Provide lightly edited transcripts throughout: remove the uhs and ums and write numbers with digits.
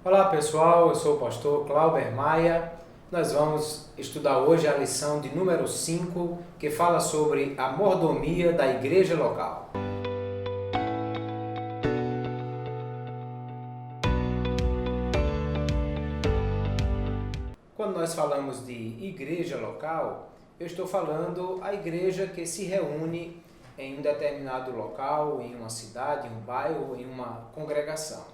Olá pessoal, eu sou o pastor Clauber Maia. Nós vamos estudar hoje a lição de número 5, que fala sobre a mordomia da igreja local. Quando nós falamos de igreja local, eu estou falando a igreja que se reúne em um determinado local, em uma cidade, em um bairro, em uma congregação.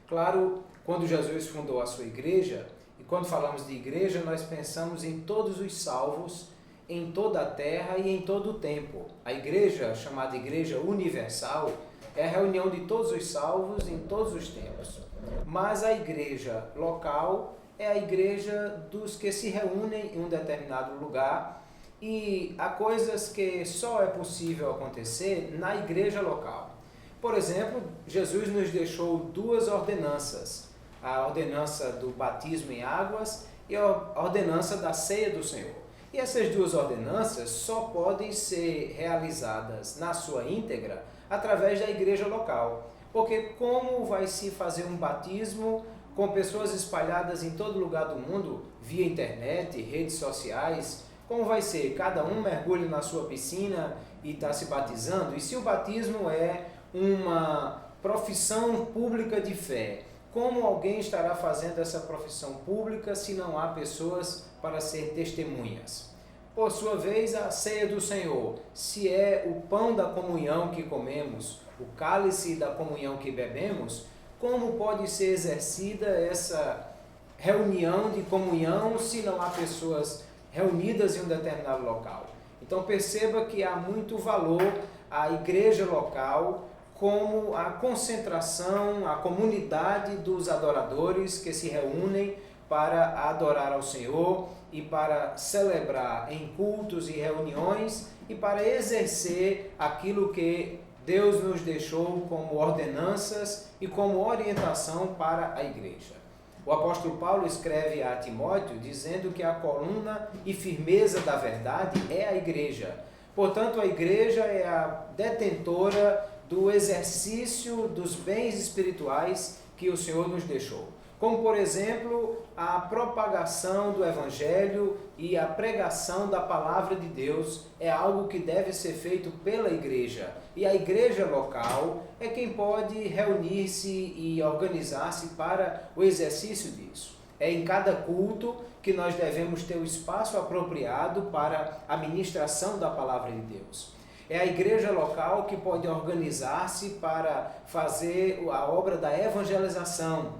Claro, quando Jesus fundou a sua igreja, e quando falamos de igreja, nós pensamos em todos os salvos, em toda a terra e em todo o tempo. A igreja, chamada Igreja Universal, é a reunião de todos os salvos em todos os tempos. Mas a igreja local é a igreja dos que se reúnem em um determinado lugar, e há coisas que só é possível acontecer na igreja local. Por exemplo, Jesus nos deixou duas ordenanças, a ordenança do batismo em águas e a ordenança da ceia do Senhor. E essas duas ordenanças só podem ser realizadas na sua íntegra através da igreja local. Porque como vai se fazer um batismo com pessoas espalhadas em todo lugar do mundo, via internet, redes sociais? Como vai ser? Cada um mergulha na sua piscina e está se batizando? E se o batismo é uma profissão pública de fé, como alguém estará fazendo essa profissão pública se não há pessoas para ser testemunhas? Por sua vez, a ceia do Senhor, se é o pão da comunhão que comemos, o cálice da comunhão que bebemos, como pode ser exercida essa reunião de comunhão se não há pessoas reunidas em um determinado local? Então perceba que há muito valor à igreja local como a concentração, a comunidade dos adoradores que se reúnem para adorar ao Senhor e para celebrar em cultos e reuniões e para exercer aquilo que Deus nos deixou como ordenanças e como orientação para a igreja. O apóstolo Paulo escreve a Timóteo dizendo que a coluna e firmeza da verdade é a igreja. Portanto, a igreja é a detentora do exercício dos bens espirituais que o Senhor nos deixou. Como, por exemplo, a propagação do Evangelho e a pregação da Palavra de Deus é algo que deve ser feito pela igreja. E a igreja local é quem pode reunir-se e organizar-se para o exercício disso. É em cada culto que nós devemos ter o espaço apropriado para a ministração da Palavra de Deus. É a igreja local que pode organizar-se para fazer a obra da evangelização,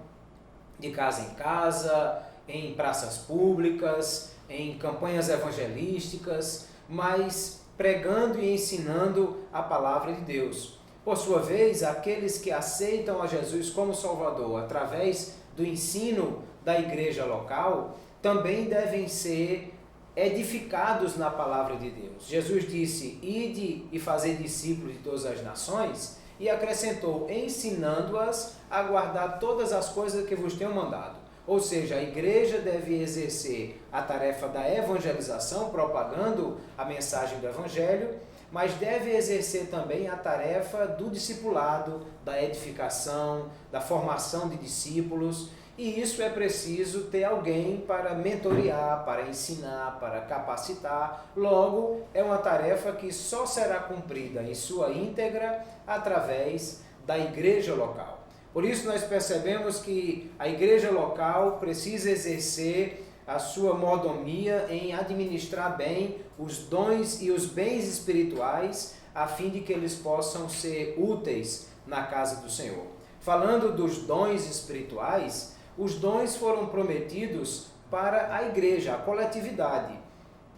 de casa em casa, em praças públicas, em campanhas evangelísticas, mas pregando e ensinando a palavra de Deus. Por sua vez, aqueles que aceitam a Jesus como Salvador através do ensino da igreja local também devem ser edificados na palavra de Deus. Jesus disse: ide e fazei discípulos de todas as nações, e acrescentou: ensinando-as a guardar todas as coisas que vos tenho mandado. Ou seja, a igreja deve exercer a tarefa da evangelização, propagando a mensagem do evangelho, mas deve exercer também a tarefa do discipulado, da edificação, da formação de discípulos. E isso é preciso ter alguém para mentorear, para ensinar, para capacitar. Logo, é uma tarefa que só será cumprida em sua íntegra através da igreja local. Por isso nós percebemos que a igreja local precisa exercer a sua mordomia em administrar bem os dons e os bens espirituais, a fim de que eles possam ser úteis na casa do Senhor. Falando dos dons espirituais, os dons foram prometidos para a igreja, a coletividade.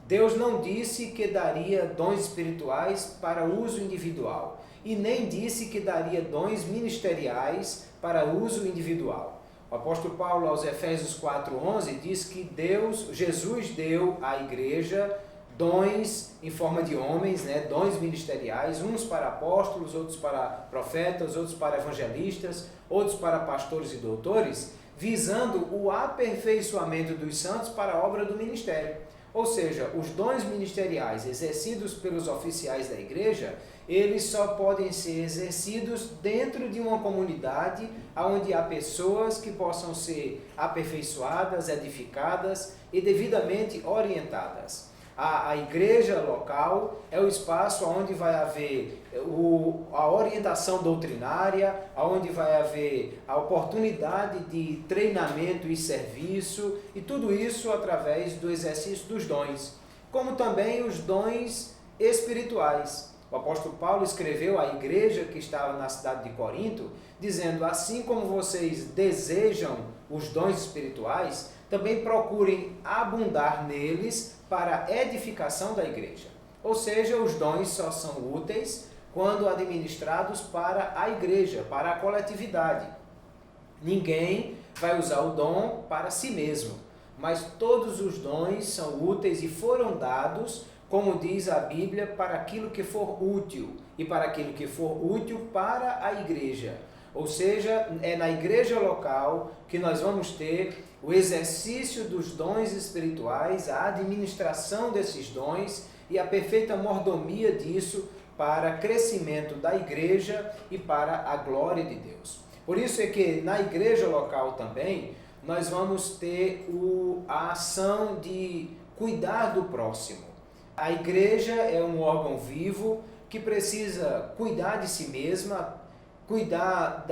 Deus não disse que daria dons espirituais para uso individual e nem disse que daria dons ministeriais para uso individual. O apóstolo Paulo, aos Efésios 4:11, diz que Jesus deu à igreja dons em forma de homens, dons ministeriais, uns para apóstolos, outros para profetas, outros para evangelistas, outros para pastores e doutores, visando o aperfeiçoamento dos santos para a obra do ministério. Ou seja, os dons ministeriais exercidos pelos oficiais da igreja, eles só podem ser exercidos dentro de uma comunidade onde há pessoas que possam ser aperfeiçoadas, edificadas e devidamente orientadas. A igreja local é o espaço onde vai haver a orientação doutrinária, onde vai haver a oportunidade de treinamento e serviço, e tudo isso através do exercício dos dons, como também os dons espirituais. O apóstolo Paulo escreveu à igreja que estava na cidade de Corinto, dizendo: assim como vocês desejam os dons espirituais, também procurem abundar neles para a edificação da igreja. Ou seja, os dons só são úteis quando administrados para a igreja, para a coletividade. Ninguém vai usar o dom para si mesmo, mas todos os dons são úteis e foram dados, como diz a Bíblia, para aquilo que for útil, e para aquilo que for útil para a igreja. Ou seja, é na igreja local que nós vamos ter o exercício dos dons espirituais, a administração desses dons e a perfeita mordomia disso para crescimento da igreja e para a glória de Deus. Por isso é que na igreja local também nós vamos ter a ação de cuidar do próximo. A igreja é um órgão vivo que precisa cuidar de si mesma, cuidar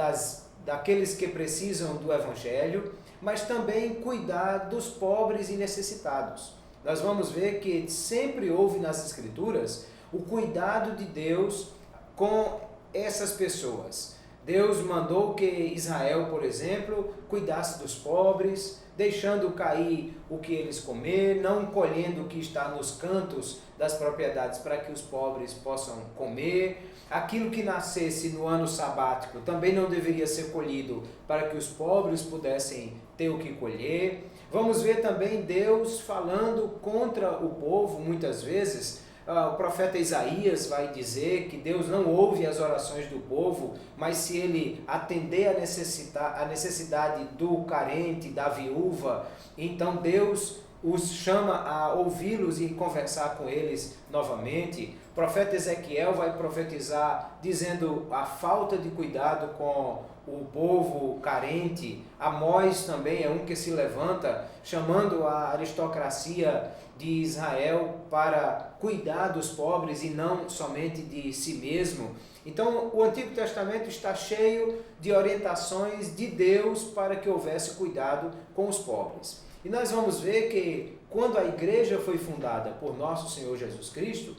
daqueles que precisam do Evangelho, mas também cuidar dos pobres e necessitados. Nós vamos ver que sempre houve nas Escrituras o cuidado de Deus com essas pessoas. Deus mandou que Israel, por exemplo, cuidasse dos pobres, deixando cair o que eles comer, não colhendo o que está nos cantos das propriedades para que os pobres possam comer. Aquilo que nascesse no ano sabático também não deveria ser colhido para que os pobres pudessem ter o que colher. Vamos ver também Deus falando contra o povo muitas vezes. O profeta Isaías vai dizer que Deus não ouve as orações do povo, mas se ele atender a necessidade do carente, da viúva, então Deus os chama a ouvi-los e conversar com eles novamente. O profeta Ezequiel vai profetizar dizendo a falta de cuidado com o povo carente. Amós também é um que se levanta, chamando a aristocracia de Israel para cuidar dos pobres e não somente de si mesmo. Então, o Antigo Testamento está cheio de orientações de Deus para que houvesse cuidado com os pobres. E nós vamos ver que quando a igreja foi fundada por nosso Senhor Jesus Cristo,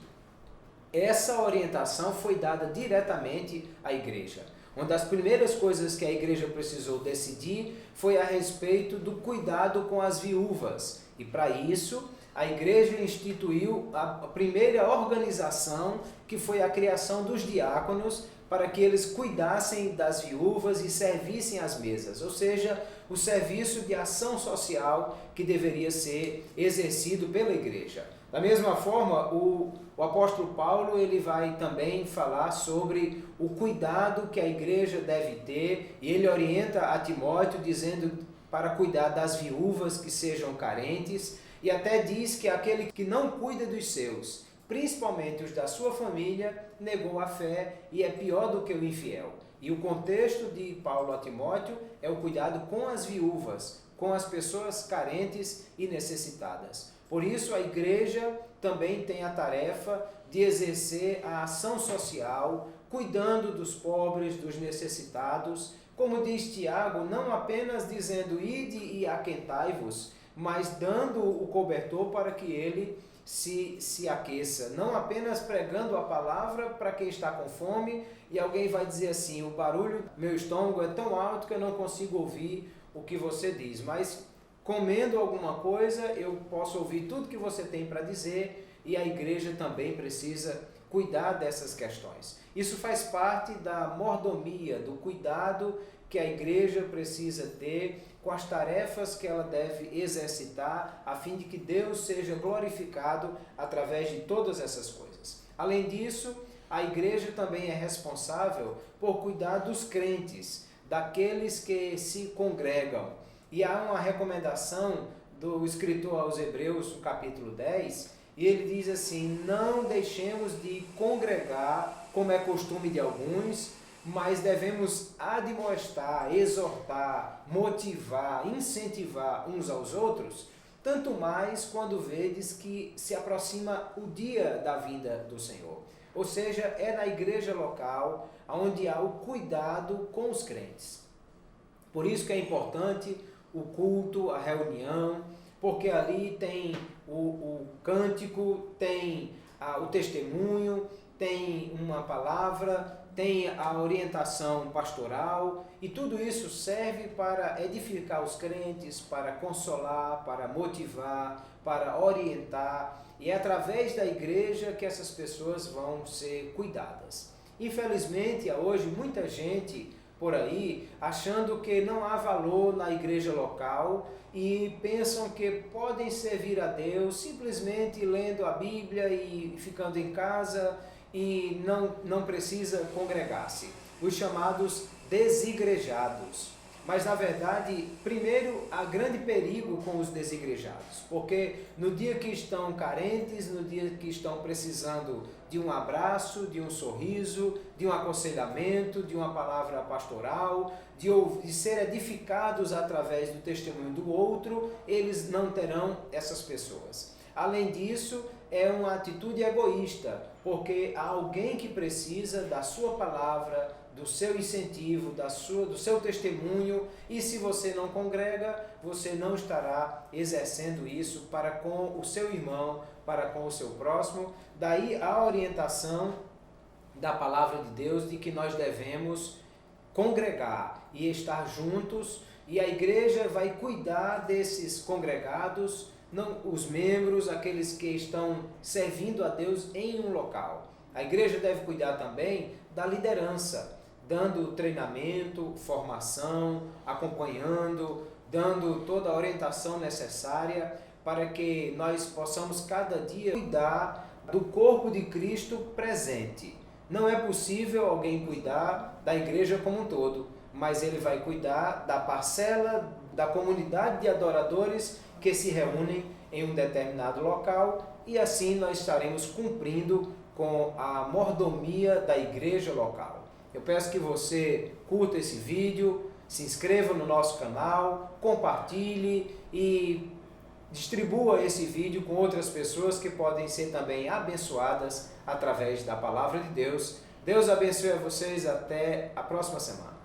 essa orientação foi dada diretamente à igreja. Uma das primeiras coisas que a igreja precisou decidir foi a respeito do cuidado com as viúvas. E para isso, a igreja instituiu a primeira organização, que foi a criação dos diáconos, para que eles cuidassem das viúvas e servissem às mesas, ou seja, o serviço de ação social que deveria ser exercido pela igreja. Da mesma forma, o apóstolo Paulo ele vai também falar sobre o cuidado que a igreja deve ter, e ele orienta a Timóteo dizendo para cuidar das viúvas que sejam carentes, e até diz que aquele que não cuida dos seus, principalmente os da sua família, negou a fé e é pior do que o infiel. E o contexto de Paulo a Timóteo é o cuidado com as viúvas, com as pessoas carentes e necessitadas. Por isso, a igreja também tem a tarefa de exercer a ação social, cuidando dos pobres, dos necessitados, como diz Tiago, não apenas dizendo ide e aquentai-vos, mas dando o cobertor para que ele se aqueça, não apenas pregando a palavra para quem está com fome, e alguém vai dizer assim, o barulho do meu estômago é tão alto que eu não consigo ouvir o que você diz, mas comendo alguma coisa eu posso ouvir tudo que você tem para dizer, e a igreja também precisa cuidar dessas questões. Isso faz parte da mordomia, do cuidado que a igreja precisa ter com as tarefas que ela deve exercitar, a fim de que Deus seja glorificado através de todas essas coisas. Além disso, a igreja também é responsável por cuidar dos crentes, daqueles que se congregam. E há uma recomendação do escritor aos Hebreus, no capítulo 10, e ele diz assim: não deixemos de congregar, como é costume de alguns, mas devemos admoestar, exortar, motivar, incentivar uns aos outros, tanto mais quando vedes que se aproxima o dia da vinda do Senhor. Ou seja, é na igreja local onde há o cuidado com os crentes. Por isso que é importante o culto, a reunião, porque ali tem o cântico, tem o testemunho, tem uma palavra, tem a orientação pastoral, e tudo isso serve para edificar os crentes, para consolar, para motivar, para orientar, e é através da igreja que essas pessoas vão ser cuidadas. Infelizmente, há hoje muita gente por aí achando que não há valor na igreja local e pensam que podem servir a Deus simplesmente lendo a Bíblia e ficando em casa e não precisa congregar-se. Os chamados desigrejados. Mas, na verdade, primeiro, há grande perigo com os desigrejados, porque no dia que estão carentes, no dia que estão precisando de um abraço, de um sorriso, de um aconselhamento, de uma palavra pastoral, de ser edificados através do testemunho do outro, eles não terão essas pessoas. Além disso, é uma atitude egoísta, porque há alguém que precisa da sua palavra, do seu incentivo, do seu testemunho, e se você não congrega, você não estará exercendo isso para com o seu irmão, para com o seu próximo. Daí a orientação da palavra de Deus de que nós devemos congregar e estar juntos, e a igreja vai cuidar desses congregados, não, os membros, aqueles que estão servindo a Deus em um local. A igreja deve cuidar também da liderança, dando treinamento, formação, acompanhando, dando toda a orientação necessária para que nós possamos cada dia cuidar do corpo de Cristo presente. Não é possível alguém cuidar da igreja como um todo, mas ele vai cuidar da parcela, da comunidade de adoradores que se reúnem em um determinado local, e assim nós estaremos cumprindo com a mordomia da igreja local. Eu peço que você curta esse vídeo, se inscreva no nosso canal, compartilhe e distribua esse vídeo com outras pessoas que podem ser também abençoadas através da palavra de Deus. Deus abençoe a vocês, até a próxima semana.